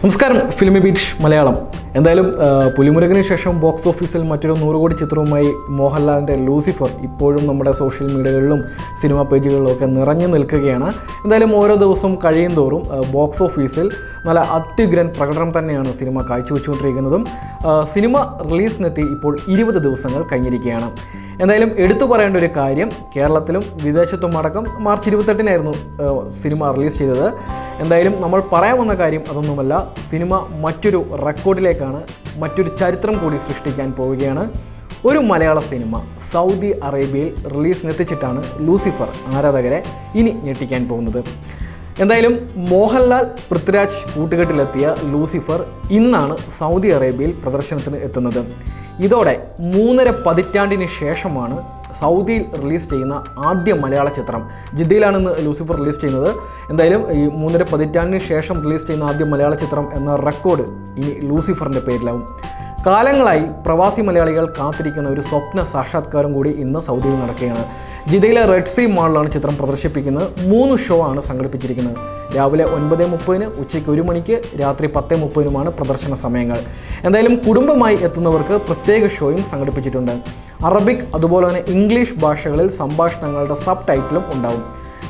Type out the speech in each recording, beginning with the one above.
നമസ്കാരം, ഫിലിമി ബീറ്റ് മലയാളം. എന്തായാലും പുലിമുരുകന് ശേഷം ബോക്സ് ഓഫീസിൽ മറ്റൊരു 100 കോടി ചിത്രവുമായി മോഹൻലാലിൻ്റെ ലൂസിഫർ ഇപ്പോഴും നമ്മുടെ സോഷ്യൽ മീഡിയകളിലും സിനിമാ പേജുകളിലും ഒക്കെ നിറഞ്ഞു നിൽക്കുകയാണ്. എന്തായാലും ഓരോ ദിവസവും കഴിയും തോറും ബോക്സ് ഓഫീസിൽ നല്ല അത്യുഗ്രൻ പ്രകടനം തന്നെയാണ് സിനിമ കാഴ്ചവെച്ചുകൊണ്ടിരിക്കുന്നതും. സിനിമ റിലീസിനെത്തി ഇപ്പോൾ 20 ദിവസങ്ങൾ കഴിഞ്ഞിരിക്കുകയാണ്. എന്തായാലും എടുത്തു പറയേണ്ട ഒരു കാര്യം, കേരളത്തിലും വിദേശത്തും അടക്കം മാർച്ച് 28-നായിരുന്നു സിനിമ റിലീസ് ചെയ്തത്. എന്തായാലും നമ്മൾ പറയാൻ വന്ന കാര്യം അതൊന്നുമല്ല, സിനിമ മറ്റൊരു റെക്കോർഡിലേക്കാണ്, മറ്റൊരു ചരിത്രം കൂടി സൃഷ്ടിക്കാൻ പോവുകയാണ്. ഒരു മലയാള സിനിമ സൗദി അറേബ്യയിൽ റിലീസിനെത്തിച്ചിട്ടാണ് ലൂസിഫർ ആരാധകരെ ഇനി ഞെട്ടിക്കാൻ പോകുന്നത്. എന്തായാലും മോഹൻലാൽ പൃഥ്വിരാജ് കൂട്ടുകെട്ടിലെത്തിയ ലൂസിഫർ ഇന്നാണ് സൗദി അറേബ്യയിൽ പ്രദർശനത്തിന് എത്തുന്നത്. ഇതോടെ 3.5 പതിറ്റാണ്ടിന് ശേഷമാണ് സൗദിയിൽ റിലീസ് ചെയ്യുന്ന ആദ്യ മലയാള ചിത്രം. ജിദ്ദയിലാണ് ഇന്ന് ലൂസിഫർ റിലീസ് ചെയ്യുന്നത്. എന്തായാലും ഈ 3.5 പതിറ്റാണ്ടിന് ശേഷം റിലീസ് ചെയ്യുന്ന ആദ്യ മലയാള ചിത്രം എന്ന റെക്കോർഡ് ഇനി ലൂസിഫറിൻ്റെ പേരിലാവും. കാലങ്ങളായി പ്രവാസി മലയാളികൾ കാത്തിരിക്കുന്ന ഒരു സ്വപ്ന സാക്ഷാത്കാരം കൂടി ഇന്ന് സൗദിയിൽ നടക്കുകയാണ്. ജിദ്ദയിലെ റെഡ് സീ മാളിലാണ് ചിത്രം പ്രദർശിപ്പിക്കുന്നത്. 3 ഷോ ആണ് സംഘടിപ്പിച്ചിരിക്കുന്നത്. രാവിലെ 9:30, ഉച്ചയ്ക്ക് 1 മണിക്ക്, രാത്രി 10:30 പ്രദർശന സമയങ്ങൾ. എന്തായാലും കുടുംബമായി എത്തുന്നവർക്ക് പ്രത്യേക ഷോയും സംഘടിപ്പിച്ചിട്ടുണ്ട്. അറബിക് അതുപോലെ തന്നെ ഇംഗ്ലീഷ് ഭാഷകളിൽ സംഭാഷണങ്ങളുടെ സബ് ടൈറ്റിലും ഉണ്ടാവും.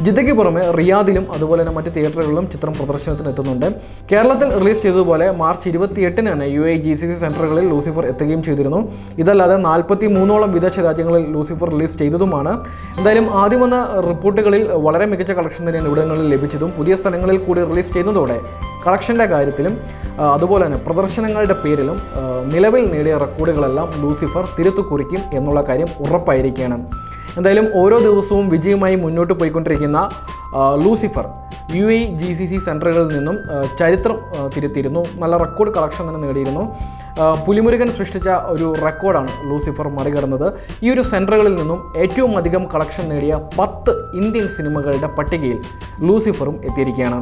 ജിദ്ദയ്ക്ക് പുറമെ റിയാദിലും അതുപോലെ തന്നെ മറ്റ് തിയേറ്ററുകളിലും ചിത്രം പ്രദർശനത്തിന് എത്തുന്നുണ്ട്. കേരളത്തിൽ റിലീസ് ചെയ്തതുപോലെ മാർച്ച് 28-ന് തന്നെ UAE GCC സെൻറ്ററുകളിൽ ലൂസിഫർ എത്തുകയും ചെയ്തിരുന്നു. ഇതല്ലാതെ 43ഓളം വിദേശ രാജ്യങ്ങളിൽ ലൂസിഫർ റിലീസ് ചെയ്തതുമാണ്. എന്തായാലും ആദ്യം വന്ന റിപ്പോർട്ടുകളിൽ വളരെ മികച്ച കളക്ഷൻ തന്നെയാണ് ഇവിടങ്ങളിൽ ലഭിച്ചതും. പുതിയ സ്ഥലങ്ങളിൽ കൂടി റിലീസ് ചെയ്യുന്നതോടെ കളക്ഷൻ്റെ കാര്യത്തിലും അതുപോലെ തന്നെ പ്രദർശനങ്ങളുടെ പേരിലും നിലവിൽ നേടിയ റെക്കോർഡുകളെല്ലാം ലൂസിഫർ തിരുത്തു കുറിക്കും എന്നുള്ള കാര്യം ഉറപ്പായിരിക്കുകയാണ്. എന്തായാലും ഓരോ ദിവസവും വിജയമായി മുന്നോട്ട് പോയിക്കൊണ്ടിരിക്കുന്ന ലൂസിഫർ UAE GCC സെൻറ്ററുകളിൽ നിന്നും ചരിത്രം തിരുത്തിയിരുന്നു. നല്ല റെക്കോർഡ് കളക്ഷൻ തന്നെ നേടിയിരുന്നു. പുലിമുരുകൻ സൃഷ്ടിച്ച ഒരു റെക്കോർഡാണ് ലൂസിഫർ മറികടന്നത്. ഈ ഒരു സെൻറ്ററുകളിൽ നിന്നും ഏറ്റവും അധികം കളക്ഷൻ നേടിയ 10 ഇന്ത്യൻ സിനിമകളുടെ പട്ടികയിൽ ലൂസിഫറും എത്തിയിരിക്കുകയാണ്.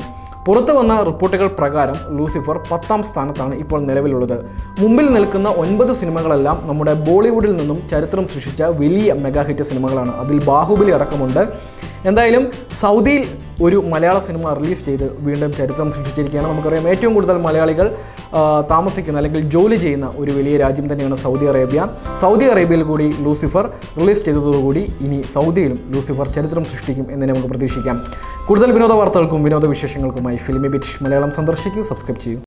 പുറത്തു വന്ന റിപ്പോർട്ടുകൾ പ്രകാരം ലൂസിഫർ 10ാം സ്ഥാനത്താണ് ഇപ്പോൾ നിലവിലുള്ളത്. മുമ്പിൽ നിൽക്കുന്ന 9 സിനിമകളെല്ലാം നമ്മുടെ ബോളിവുഡിൽ നിന്നും ചരിത്രം സൃഷ്ടിച്ച വലിയ മെഗാ ഹിറ്റ് സിനിമകളാണ്. അതിൽ ബാഹുബലി അടക്കമുണ്ട്. എന്തായാലും സൗദിയിൽ ഒരു മലയാള സിനിമ റിലീസ് ചെയ്ത് വീണ്ടും ചരിത്രം സൃഷ്ടിച്ചിരിക്കുകയാണ്. നമുക്കറിയാം, ഏറ്റവും കൂടുതൽ മലയാളികൾ താമസിക്കുന്ന അല്ലെങ്കിൽ ജോലി ചെയ്യുന്ന ഒരു വലിയ രാജ്യം തന്നെയാണ് സൗദി അറേബ്യ. സൗദി അറേബ്യയിൽ കൂടി ലൂസിഫർ റിലീസ് ചെയ്തതോടുകൂടി ഇനി സൗദിയിലും ലൂസിഫർ ചരിത്രം സൃഷ്ടിക്കും എന്ന് നമുക്ക് പ്രതീക്ഷിക്കാം. കൂടുതൽ വിനോദ വാർത്തകൾക്കും വിനോദ വിശേഷങ്ങൾക്കുമായി ഫിലിമി ബീറ്റ് മലയാളം സന്ദർശിക്കൂ, സബ്സ്ക്രൈബ് ചെയ്യൂ.